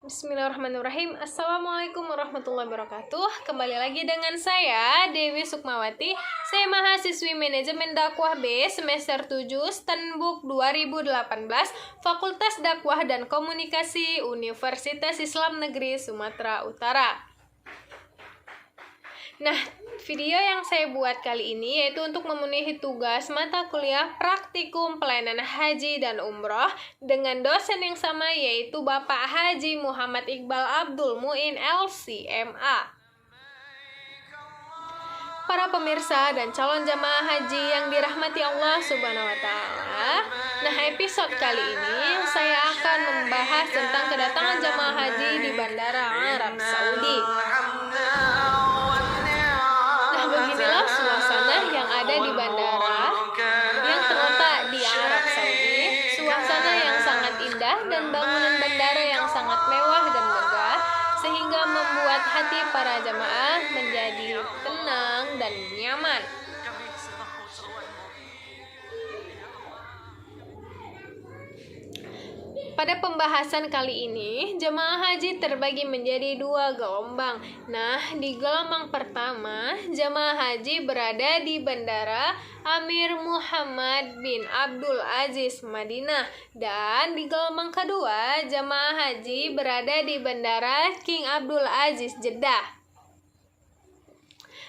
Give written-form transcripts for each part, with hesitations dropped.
Bismillahirrahmanirrahim. Assalamualaikum warahmatullahi wabarakatuh. Kembali lagi dengan saya, Dewi Sukmawati. Saya mahasiswi Manajemen Dakwah B semester 7 Stenbook 2018 Fakultas Dakwah dan Komunikasi Universitas Islam Negeri Sumatera Utara. Nah, video yang saya buat kali ini yaitu untuk memenuhi tugas mata kuliah praktikum pelayanan haji dan umroh dengan dosen yang sama yaitu Bapak Haji Muhammad Iqbal Abdul Muin LCMA. Para pemirsa dan calon jamaah haji yang dirahmati Allah Subhanahu wa Ta'ala. Nah, episode kali ini saya akan membahas tentang kedatangan jamaah haji di Bandara Arab Saudi. Beginilah suasana yang ada di bandara yang terletak di Arab Saudi. Suasana yang sangat indah dan bangunan bandara yang sangat mewah dan megah, sehingga membuat hati para jamaah menjadi tenang dan nyaman. Pada pembahasan kali ini, jemaah haji terbagi menjadi 2 gelombang. Nah, di gelombang pertama, jemaah haji berada di Bandara Amir Muhammad bin Abdul Aziz Madinah. Dan di gelombang kedua, jemaah haji berada di Bandara King Abdul Aziz Jeddah.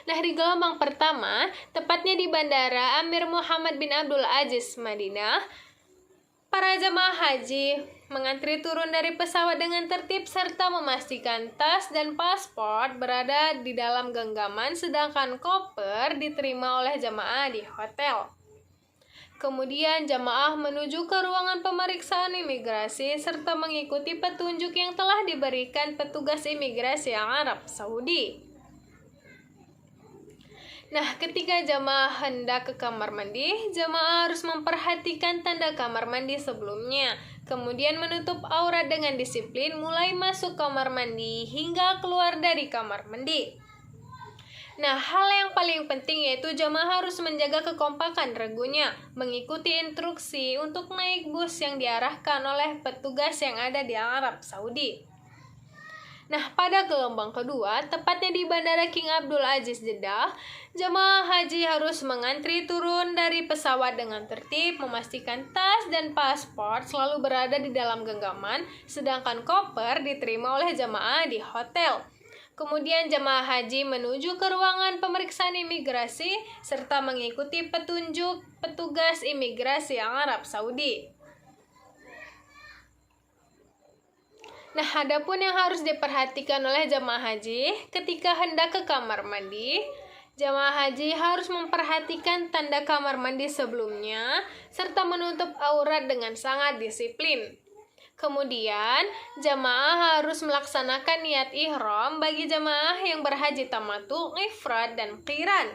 Nah, di gelombang pertama, tepatnya di Bandara Amir Muhammad bin Abdul Aziz Madinah, para jemaah haji mengantri turun dari pesawat dengan tertib serta memastikan tas dan paspor berada di dalam genggaman, sedangkan koper diterima oleh jemaah di hotel. Kemudian jemaah menuju ke ruangan pemeriksaan imigrasi serta mengikuti petunjuk yang telah diberikan petugas imigrasi Arab Saudi. Nah, ketika jamaah hendak ke kamar mandi, jamaah harus memperhatikan tanda kamar mandi sebelumnya, kemudian menutup aurat dengan disiplin mulai masuk kamar mandi hingga keluar dari kamar mandi. Nah, hal yang paling penting yaitu jamaah harus menjaga kekompakan regunya, mengikuti instruksi untuk naik bus yang diarahkan oleh petugas yang ada di Arab Saudi. Nah, pada gelombang kedua, tepatnya di Bandara King Abdul Aziz Jeddah, jemaah haji harus mengantri turun dari pesawat dengan tertib, memastikan tas dan paspor selalu berada di dalam genggaman, sedangkan koper diterima oleh jemaah di hotel. Kemudian jemaah haji menuju ke ruangan pemeriksaan imigrasi serta mengikuti petunjuk petugas imigrasi Arab Saudi. Nah, adapun yang harus diperhatikan oleh jemaah haji ketika hendak ke kamar mandi, jemaah haji harus memperhatikan tanda kamar mandi sebelumnya serta menutup aurat dengan sangat disiplin. Kemudian, jemaah harus melaksanakan niat ihram bagi jemaah yang berhaji tamattu, ifrad, dan qiran.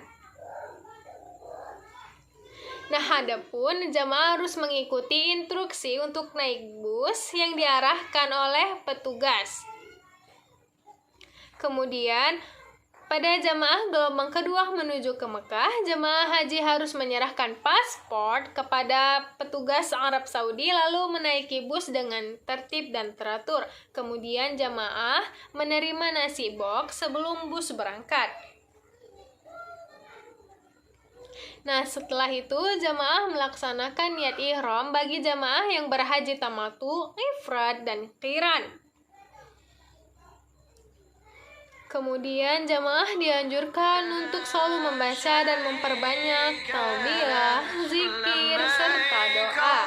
Nah, adapun jamaah harus mengikuti instruksi untuk naik bus yang diarahkan oleh petugas. Kemudian, pada jamaah gelombang kedua menuju ke Mekah, jamaah haji harus menyerahkan paspor kepada petugas Arab Saudi lalu menaiki bus dengan tertib dan teratur. Kemudian jamaah menerima nasi box sebelum bus berangkat. Nah, setelah itu jamaah melaksanakan niat ihram bagi jamaah yang berhaji tamattu, ifrad, dan qiran. Kemudian jamaah dianjurkan untuk selalu membaca dan memperbanyak talbiyah, zikir, serta doa.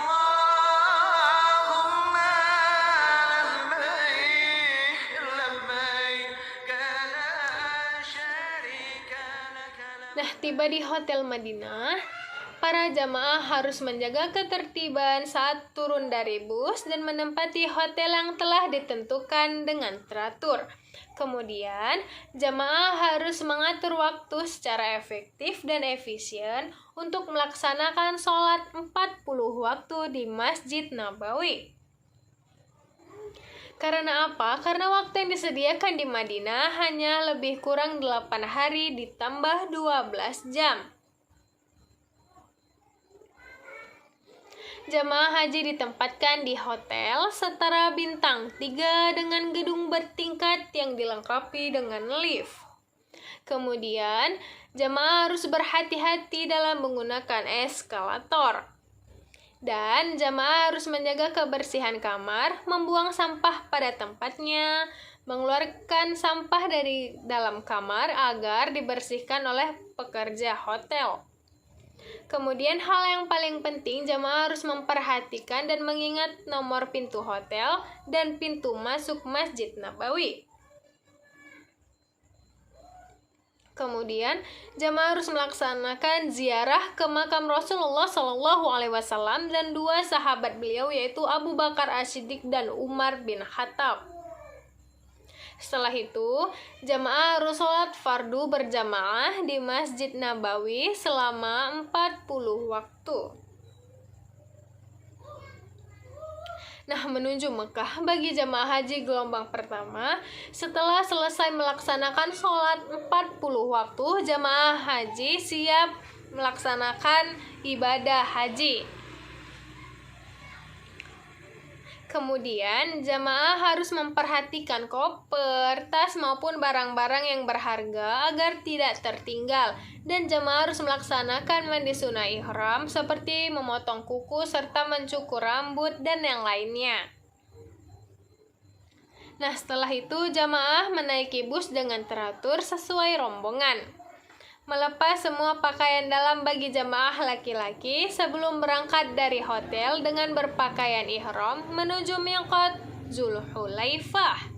Nah, tiba di Hotel Madinah, para jamaah harus menjaga ketertiban saat turun dari bus dan menempati hotel yang telah ditentukan dengan teratur. Kemudian, jamaah harus mengatur waktu secara efektif dan efisien untuk melaksanakan sholat 40 waktu di Masjid Nabawi. Karena apa? Karena waktu yang disediakan di Madinah hanya lebih kurang 8 hari ditambah 12 jam. jamaah haji ditempatkan di hotel setara bintang 3 dengan gedung bertingkat yang dilengkapi dengan lift. Kemudian, jamaah harus berhati-hati dalam menggunakan eskalator. Dan jamaah harus menjaga kebersihan kamar, membuang sampah pada tempatnya, mengeluarkan sampah dari dalam kamar agar dibersihkan oleh pekerja hotel. Kemudian hal yang paling penting, jamaah harus memperhatikan dan mengingat nomor pintu hotel dan pintu masuk Masjid Nabawi. Kemudian, jamaah harus melaksanakan ziarah ke makam Rasulullah SAW dan 2 sahabat beliau yaitu Abu Bakar As-Siddiq dan Umar bin Khattab. Setelah itu, jamaah harus sholat fardu berjamaah di Masjid Nabawi selama 40 waktu. Nah, menuju Mekah bagi jamaah haji gelombang pertama, setelah selesai melaksanakan sholat 40 waktu, jamaah haji siap melaksanakan ibadah haji. Kemudian, jamaah harus memperhatikan koper, tas maupun barang-barang yang berharga agar tidak tertinggal. Dan jamaah harus melaksanakan mandi sunnah ihram seperti memotong kuku serta mencukur rambut dan yang lainnya. Nah, setelah itu jamaah menaiki bus dengan teratur sesuai rombongan. Melepas semua pakaian dalam bagi jamaah laki-laki sebelum berangkat dari hotel dengan berpakaian ihram menuju miqat Zulhulaifah.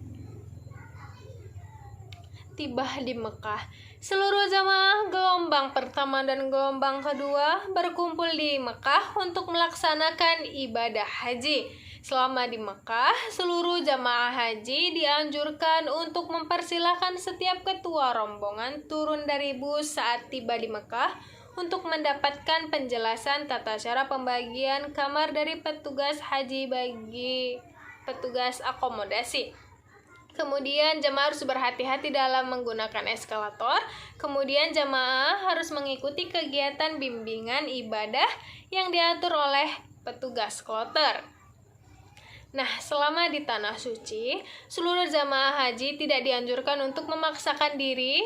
Tiba di Mekah, seluruh jamaah gelombang pertama dan gelombang kedua berkumpul di Mekah untuk melaksanakan ibadah haji. Selama di Mekah, seluruh jamaah haji dianjurkan untuk mempersilahkan setiap ketua rombongan turun dari bus saat tiba di Mekah untuk mendapatkan penjelasan tata cara pembagian kamar dari petugas haji bagi petugas akomodasi. Kemudian jamaah harus berhati-hati dalam menggunakan eskalator. Kemudian jamaah harus mengikuti kegiatan bimbingan ibadah yang diatur oleh petugas kloter. Nah, selama di Tanah Suci, seluruh jamaah haji tidak dianjurkan untuk memaksakan diri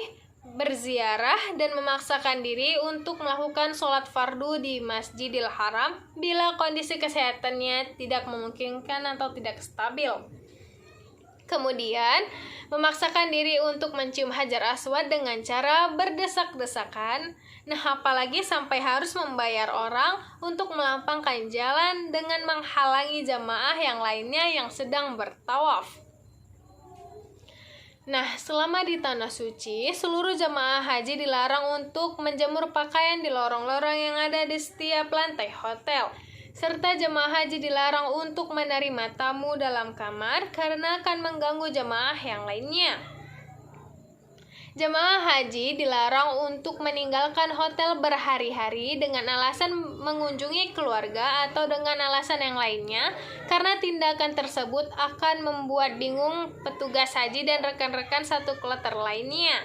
berziarah dan memaksakan diri untuk melakukan sholat fardu di Masjidil Haram bila kondisi kesehatannya tidak memungkinkan atau tidak stabil. Kemudian, memaksakan diri untuk mencium Hajar Aswad dengan cara berdesak-desakan. Nah, apalagi sampai harus membayar orang untuk melampangkan jalan dengan menghalangi jamaah yang lainnya yang sedang bertawaf. Nah, selama di Tanah Suci, seluruh jamaah haji dilarang untuk menjemur pakaian di lorong-lorong yang ada di setiap lantai hotel. Serta jamaah haji dilarang untuk menerima tamu dalam kamar karena akan mengganggu jamaah yang lainnya. Jamaah haji dilarang untuk meninggalkan hotel berhari-hari dengan alasan mengunjungi keluarga atau dengan alasan yang lainnya, karena tindakan tersebut akan membuat bingung petugas haji dan rekan-rekan satu kloter lainnya.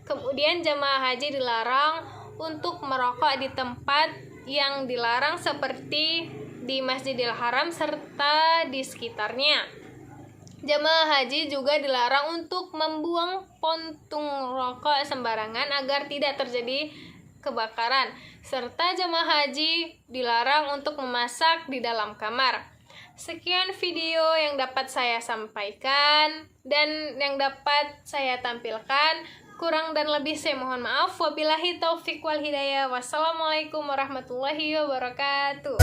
Kemudian jamaah haji dilarang untuk merokok di tempat yang dilarang seperti di Masjidil Haram serta di sekitarnya. Jamaah haji juga dilarang untuk membuang puntung rokok sembarangan agar tidak terjadi kebakaran, serta jamaah haji dilarang untuk memasak di dalam kamar. Sekian video yang dapat saya sampaikan dan yang dapat saya tampilkan. Kurang dan lebih saya mohon maaf. Wabillahi taufiq wal hidayah. Wassalamualaikum warahmatullahi wabarakatuh.